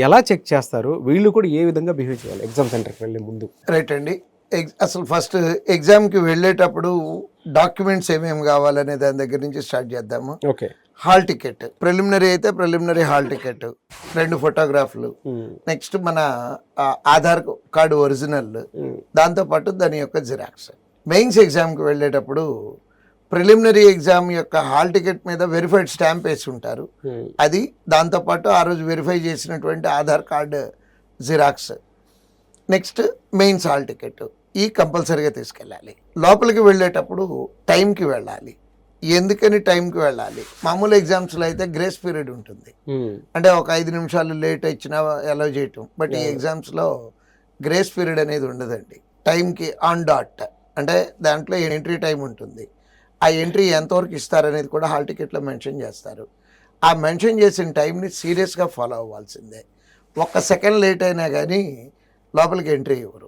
ఎలా చెక్ చేస్తారు? వీళ్ళు కూడా ఏ విధంగా బిహేవ్ చేయాలి ఎగ్జామ్ సెంటర్కి వెళ్ళే ముందు? రైట్ అండి. అసలు ఫస్ట్ ఎగ్జామ్కి వెళ్ళేటప్పుడు డాక్యుమెంట్స్ ఏమేమి కావాలనే దాని దగ్గర నుంచి స్టార్ట్ చేద్దాము. ఓకే. హాల్ టికెట్, ప్రిలిమినరీ అయితే ప్రిలిమినరీ హాల్ టికెట్, 2 ఫోటోగ్రాఫ్లు, నెక్స్ట్ మన ఆధార్ కార్డు ఒరిజినల్, దాంతోపాటు దాని యొక్క జిరాక్స్. మెయిన్స్ ఎగ్జామ్కి వెళ్ళేటప్పుడు ప్రిలిమినరీ ఎగ్జామ్ యొక్క హాల్ టికెట్ మీద వెరిఫైడ్ స్టాంప్ వేసి ఉంటారు, అది, దాంతోపాటు ఆ రోజు వెరిఫై చేసినటువంటి Aadhaar card xerox, next mains hall ticket, ఈ కంపల్సరీగా తీసుకెళ్ళాలి. లోపలికి వెళ్ళేటప్పుడు టైంకి వెళ్ళాలి. ఎందుకని టైంకి వెళ్ళాలి? మామూలు ఎగ్జామ్స్లో అయితే గ్రేస్ పీరియడ్ ఉంటుంది, అంటే ఒక 5 నిమిషాలు లేట్ ఇచ్చినా అలౌ చేయటం. బట్ ఈ ఎగ్జామ్స్లో గ్రేస్ పీరియడ్ అనేది ఉండదండి. టైంకి ఆన్ డాట్, అంటే దాంట్లో ఎంట్రీ టైం ఉంటుంది. ఆ ఎంట్రీ ఎంతవరకు ఇస్తారనేది కూడా హాల్ టికెట్లో మెన్షన్ చేస్తారు. ఆ మెన్షన్ చేసిన టైంని సీరియస్గా ఫాలో అవ్వాల్సిందే. 1 సెకండ్ లేట్ అయినా కానీ లోపలికి ఎంట్రీ ఇవ్వరు.